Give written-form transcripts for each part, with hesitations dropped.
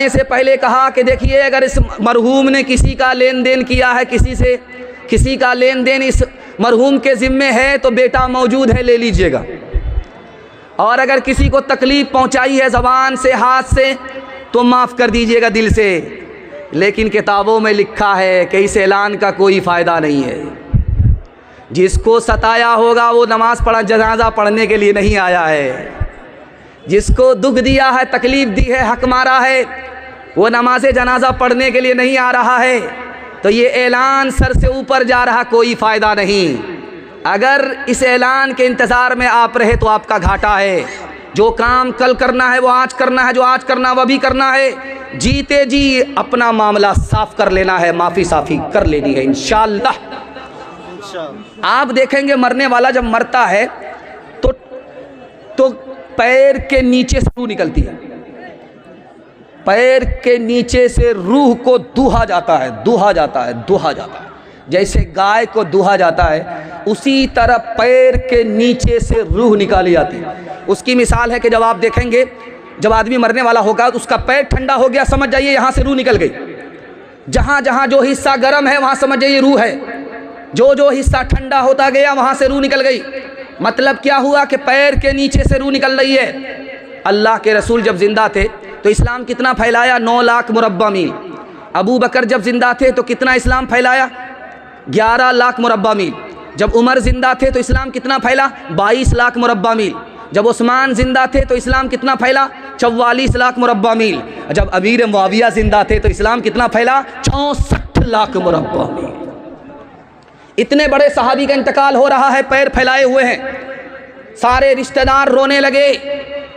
سے پہلے کہا کہ دیکھیے اگر اس مرحوم نے کسی کا لین دین کیا ہے کسی کا لین دین اس مرحوم کے ذمے ہے تو بیٹا موجود ہے لے لیجئے گا، اور اگر کسی کو تکلیف پہنچائی ہے زبان سے ہاتھ سے تو معاف کر دیجئے گا دل سے۔ لیکن کتابوں میں لکھا ہے کہ اس اعلان کا کوئی فائدہ نہیں ہے۔ جس کو ستایا ہوگا وہ نماز جنازہ پڑھنے کے لیے نہیں آیا ہے، جس کو دکھ دیا ہے، تکلیف دی ہے، حق مارا ہے، وہ نماز جنازہ پڑھنے کے لیے نہیں آ رہا ہے۔ تو یہ اعلان سر سے اوپر جا رہا، کوئی فائدہ نہیں۔ اگر اس اعلان کے انتظار میں آپ رہے تو آپ کا گھاٹا ہے۔ جو کام کل کرنا ہے وہ آج کرنا ہے، جو آج کرنا وہ بھی کرنا ہے۔ جیتے جی اپنا معاملہ صاف کر لینا ہے، معافی صافی کر لینی ہے انشاءاللہ۔ آپ دیکھیں گے مرنے والا جب مرتا ہے تو پیر کے نیچے سے روح نکلتی ہے، پیر کے نیچے سے روح کو دوہا جاتا ہے۔ جیسے گائے کو دوہا جاتا ہے اسی طرح پیر کے نیچے سے روح نکالی جاتی ہے۔ اس کی مثال ہے کہ جب آپ دیکھیں گے جب آدمی مرنے والا ہوگا تو اس کا پیر ٹھنڈا ہو گیا، سمجھ جائیے یہاں سے روح نکل گئی۔ جہاں جہاں جو حصہ گرم ہے وہاں سمجھ جائیے روح ہے، جو حصہ ٹھنڈا ہوتا گیا وہاں سے روح نکل گئی۔ مطلب کیا ہوا کہ پیر کے نیچے سے روح نکل رہی ہے۔ اللہ کے رسول جب زندہ تھے تو اسلام کتنا پھیلایا؟ 9 لاکھ مربع میل۔ ابو بکر جب زندہ تھے تو کتنا اسلام پھیلایا؟ 11 لاکھ مربع میل۔ جب عمر زندہ تھے تو اسلام کتنا پھیلا؟ 22 لاکھ مربع میل۔ جب عثمان زندہ تھے تو اسلام کتنا پھیلا؟ 44 لاکھ مربع میل۔ جب امیر معاویہ زندہ تھے تو اسلام کتنا پھیلا؟ 64 لاکھ مربع میل۔ اتنے بڑے صحابی کا انتقال ہو رہا ہے، پیر پھیلائے ہوئے ہیں، سارے رشتہ دار رونے لگے۔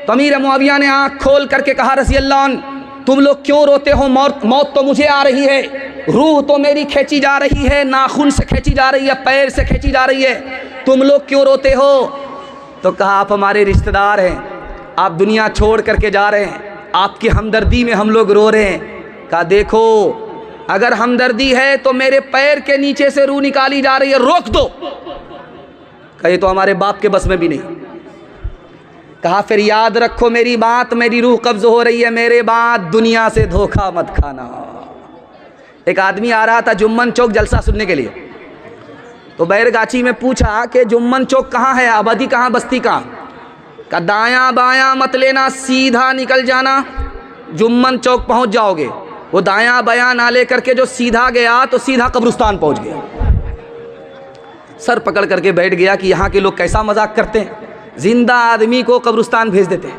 تو امیر معاویہ نے آنکھ کھول کر کے کہا رضی اللہ عنہ تم لوگ کیوں روتے ہو؟ موت تو مجھے آ رہی ہے، روح تو میری کھینچی جا رہی ہے، ناخن سے کھینچی جا رہی ہے، پیر سے کھینچی جا رہی ہے، تم لوگ کیوں روتے ہو؟ تو کہا آپ ہمارے رشتہ دار ہیں، آپ دنیا چھوڑ کر کے جا رہے ہیں، آپ کی ہمدردی میں ہم لوگ رو رہے ہیں۔ کہا دیکھو اگر ہمدردی ہے تو میرے پیر کے نیچے سے روح نکالی جا رہی ہے، روک دو۔ کہا یہ تو ہمارے باپ کے بس میں بھی نہیں۔ کہا پھر یاد رکھو میری بات، میری روح قبض ہو رہی ہے، میرے بعد دنیا سے دھوکہ مت کھانا۔ ایک آدمی آ رہا تھا جمن چوک جلسہ سننے کے لیے، تو بیرگاچی میں پوچھا کہ جمن چوک کہاں ہے، آبادی کہاں، بستی کہاں؟ کہا دایاں بایاں مت لینا، سیدھا نکل جانا، جمن چوک پہنچ جاؤ گے۔ وہ دایاں بایاں نہ لے کر کے جو سیدھا گیا تو سیدھا قبرستان پہنچ گیا۔ سر پکڑ کر کے بیٹھ گیا کہ یہاں کے لوگ کیسا مذاق کرتے ہیں، زندہ آدمی کو قبرستان بھیج دیتے ہیں۔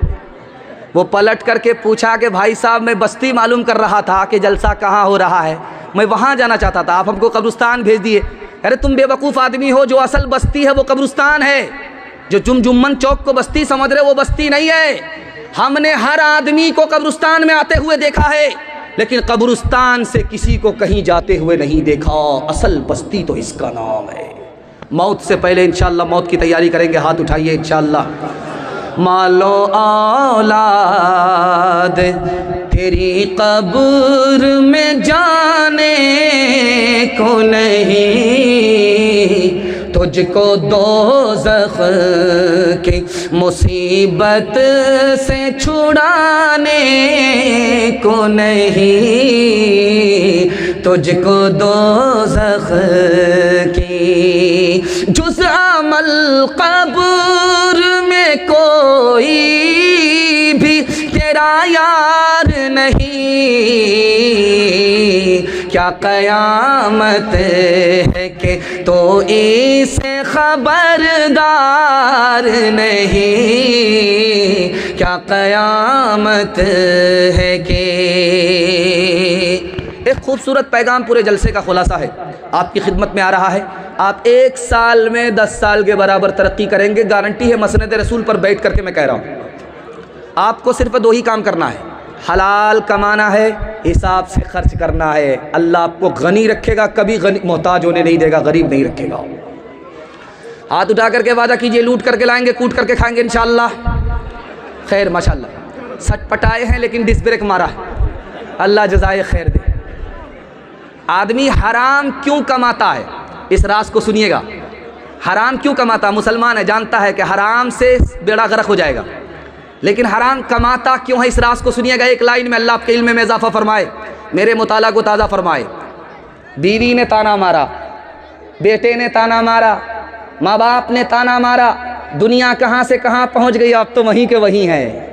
وہ پلٹ کر کے پوچھا کہ بھائی صاحب میں بستی معلوم کر رہا تھا کہ جلسہ کہاں ہو رہا ہے، میں وہاں جانا چاہتا تھا، آپ ہم کو قبرستان بھیج دیے۔ ارے تم بے وقوف آدمی ہو، جو اصل بستی ہے وہ قبرستان ہے، جو جمن چوک کو بستی سمجھ رہے وہ بستی نہیں ہے۔ ہم نے ہر آدمی کو قبرستان میں آتے ہوئے دیکھا ہے، لیکن قبرستان سے کسی کو کہیں جاتے ہوئے نہیں دیکھا۔ اصل بستی تو اس کا نام ہے۔ موت سے پہلے انشاءاللہ موت کی تیاری کریں گے، ہاتھ اٹھائیے انشاءاللہ۔ مالو اولاد تیری قبر میں جانے کو نہیں، تجھ کو دوزخ کی مصیبت سے چھڑانے کو نہیں، تجھ کو دوزخ کی جز عمل قبر میں کوئی بھی تیرا یار نہیں، کیا قیامت ہے کہ تو اسے خبردار نہیں، کیا قیامت ہے کہ۔ ایک خوبصورت پیغام پورے جلسے کا خلاصہ ہے، آپ کی خدمت میں آ رہا ہے۔ آپ 1 سال میں 10 سال کے برابر ترقی کریں گے، گارنٹی ہے، مسند رسول پر بیٹھ کر کے میں کہہ رہا ہوں۔ آپ کو صرف 2 ہی کام کرنا ہے، حلال کمانا ہے، حساب سے خرچ کرنا ہے۔ اللہ آپ کو غنی رکھے گا، کبھی محتاج ہونے نہیں دے گا، غریب نہیں رکھے گا۔ ہاتھ اٹھا کر کے وعدہ کیجئے، لوٹ کر کے لائیں گے، کوٹ کر کے کھائیں گے انشاءاللہ۔ خیر ماشاءاللہ سچ پٹائے ہیں لیکن ڈس بریک مارا ہے، اللہ جزائے خیر دے۔ آدمی حرام کیوں کماتا ہے، اس راز کو سنیے گا۔ حرام کیوں کماتا؟ مسلمان ہے، جانتا ہے کہ حرام سے بیڑا غرق ہو جائے گا، لیکن حرام کماتا کیوں ہے؟ اس راز کو سنیے گا ایک لائن میں، اللہ آپ کے علم میں اضافہ فرمائے، میرے مطالعہ کو تازہ فرمائے۔ بیوی نے تانا مارا، بیٹے نے تانا مارا، ماں باپ نے تانا مارا، دنیا کہاں سے کہاں پہنچ گئی، اب تو وہیں کے وہیں ہے۔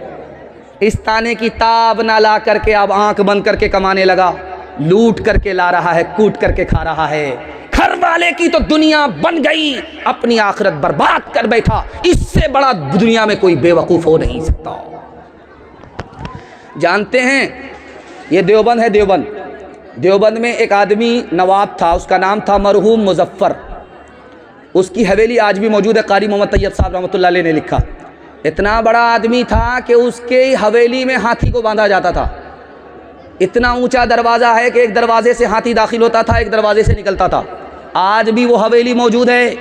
اس تانے کی تاب نہ لا کر کے اب آنکھ بند کر کے کمانے لگا، لوٹ کر کے لا رہا ہے، کوٹ کر کے کھا رہا ہے۔ گھر والے کی تو دنیا بن گئی، اپنی آخرت برباد کر بیٹھا۔ اس سے بڑا دنیا میں کوئی بے وقوف ہو نہیں سکتا۔ جانتے ہیں یہ دیوبند ہے، دیوبند میں ایک آدمی نواب تھا، اس کا نام تھا مرحوم مظفر۔ اس کی حویلی آج بھی موجود ہے، قاری محمد طیب صاحب رحمۃ اللہ علیہ نے لکھا۔ اتنا بڑا آدمی تھا کہ اس کے حویلی میں ہاتھی کو باندھا جاتا تھا۔ اتنا اونچا دروازہ ہے کہ ایک دروازے سے ہاتھی داخل ہوتا تھا، ایک دروازے سے نکلتا تھا۔ آج بھی وہ حویلی موجود ہے،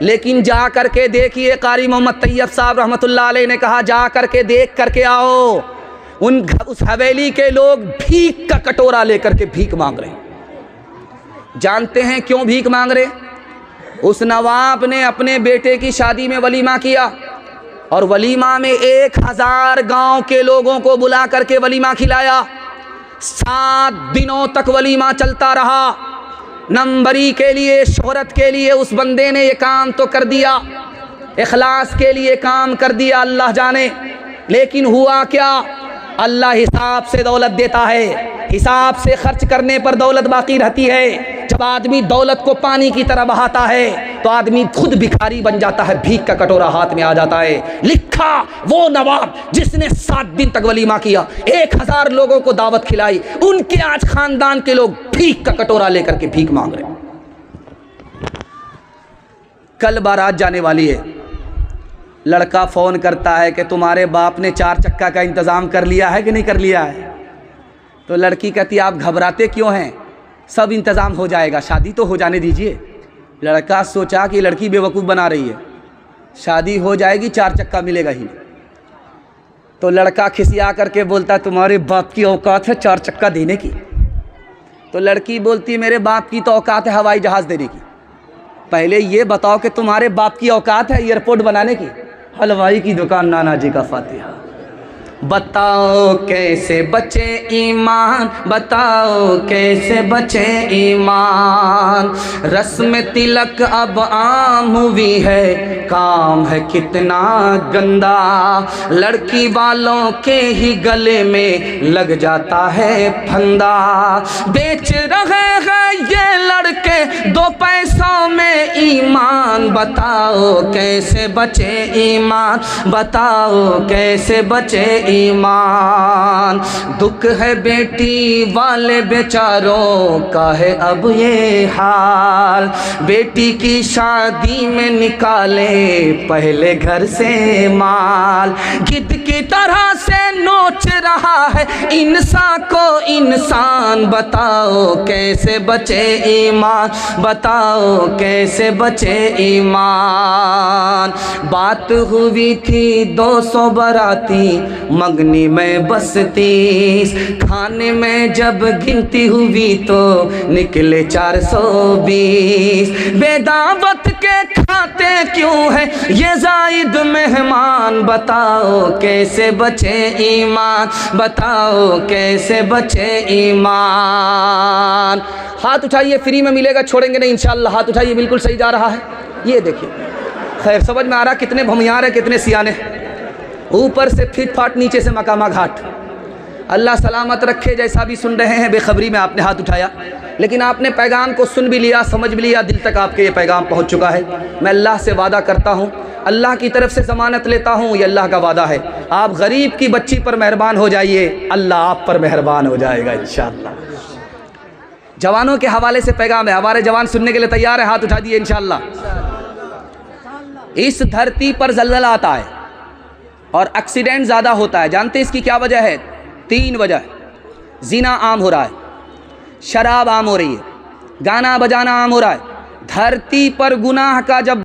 لیکن جا کر کے دیکھیے، قاری محمد طیب صاحب رحمۃ اللہ علیہ نے کہا جا کر کے دیکھ کر کے آؤ، اس حویلی کے لوگ بھیک کا کٹورا لے کر کے بھیک مانگ رہے ہیں۔ جانتے ہیں کیوں بھیک مانگ رہے؟ اس نواب نے اپنے بیٹے کی شادی میں ولیمہ کیا، اور ولیمہ میں 1000 گاؤں کے لوگوں کو بلا کر کے ولیمہ کھلایا۔ 7 دنوں تک ولیمہ چلتا رہا۔ نمبری کے لیے، شہرت کے لیے اس بندے نے یہ کام تو کر دیا، اخلاص کے لیے کام کر دیا، اللہ جانے، لیکن ہوا کیا؟ اللہ حساب سے دولت دیتا ہے، حساب سے خرچ کرنے پر دولت باقی رہتی ہے۔ جب آدمی دولت کو پانی کی طرح بہاتا ہے تو آدمی خود بھکاری بن جاتا ہے، بھیک کا کٹورا ہاتھ میں آ جاتا ہے۔ لکھا وہ نواب جس نے 7 دن تک ولیمہ کیا، 1000 لوگوں کو دعوت کھلائی، ان کے آج خاندان کے لوگ بھیک کا کٹورا لے کر کے بھیک مانگ رہے ہیں۔ کل بارات جانے والی ہے، لڑکا فون کرتا ہے کہ تمہارے باپ نے 4 چکا کا انتظام کر لیا ہے کہ نہیں کر لیا ہے؟ تو لڑکی کہتی آپ گھبراتے کیوں ہیں، سب انتظام ہو جائے گا، شادی تو ہو جانے دیجئے۔ لڑکا سوچا کہ لڑکی بے وقوف بنا رہی ہے، شادی ہو جائے گی 4 چکا ملے گا ہی۔ تو لڑکا کھسیا کر کے بولتا تمہارے باپ کی اوقات ہے 4 چکا دینے کی؟ تو لڑکی بولتی میرے باپ کی تو اوقات ہے ہوائی جہاز دینے کی۔ پہلے یہ بتاؤ کہ تمہارے باپ کی اوقات ہے ایئرپورٹ بنانے کی؟ حلوائی کی دکان نانا جی کا فاتحہ۔ بتاؤ کیسے بچے ایمان، بتاؤ کیسے بچے ایمان، رسم تلک اب عام ہوئی ہے، کام ہے کتنا گندا، لڑکی والوں کے ہی گلے میں لگ جاتا ہے پھندا، بیچ رہے ہیں یہ لڑکے 2 پیسوں میں ایمان، بتاؤ کیسے بچے ایمان، بتاؤ کیسے بچے ایمان، دکھ ہے بیٹی والے بیچاروں کا ہے اب یہ حال، بیٹی کی شادی میں نکالے پہلے گھر سے مال، گدھ کی طرح سے نوچ رہا ہے انسان کو انسان، بتاؤ کیسے بچے ایمان، بتاؤ کیسے بچے ایمان، بات ہوئی تھی 200 براتی مگنی میں بس 30، کھانے میں جب گنتی ہوئی تو نکلے 420، بے دعوت کے کھاتے کیوں ہے یہ زائد مہمان، بتاؤ کیسے بچے ایمان، بتاؤ کیسے بچے ایمان۔ ہاتھ اٹھائیے، فری میں ملے گا، چھوڑیں گے نہیں انشاءاللہ۔ ہاتھ اٹھائیے، بالکل صحیح جا رہا ہے۔ یہ دیکھیے، خیر سمجھ میں آ رہا کتنے بھمیار ہیں، کتنے سیانے، اوپر سے پھٹ پھاٹ، نیچے سے مقامہ گھاٹ۔ اللہ سلامت رکھے۔ جیسا بھی سن رہے ہیں، بے خبری میں آپ نے ہاتھ اٹھایا، لیکن آپ نے پیغام کو سن بھی لیا، سمجھ بھی لیا، دل تک آپ کے یہ پیغام پہنچ چکا ہے۔ میں اللہ سے وعدہ کرتا ہوں، اللہ کی طرف سے ضمانت لیتا ہوں، یہ اللہ کا وعدہ ہے، آپ غریب کی بچی پر مہربان ہو جائیے، اللہ آپ پر مہربان ہو جائے گا انشاءاللہ۔ جوانوں کے حوالے سے پیغام ہے، ہمارے جوان سننے کے لیے تیار ہیں؟ ہاتھ اٹھا دیے انشاءاللہ۔ اس دھرتی پر زلزلہ آتا ہے اور ایکسیڈنٹ زیادہ ہوتا ہے، جانتے ہیں اس کی کیا وجہ ہے؟ 3 وجہ ہے۔ زنا عام ہو رہا ہے، شراب عام ہو رہی ہے، گانا بجانا عام ہو رہا ہے۔ دھرتی پر گناہ کا جب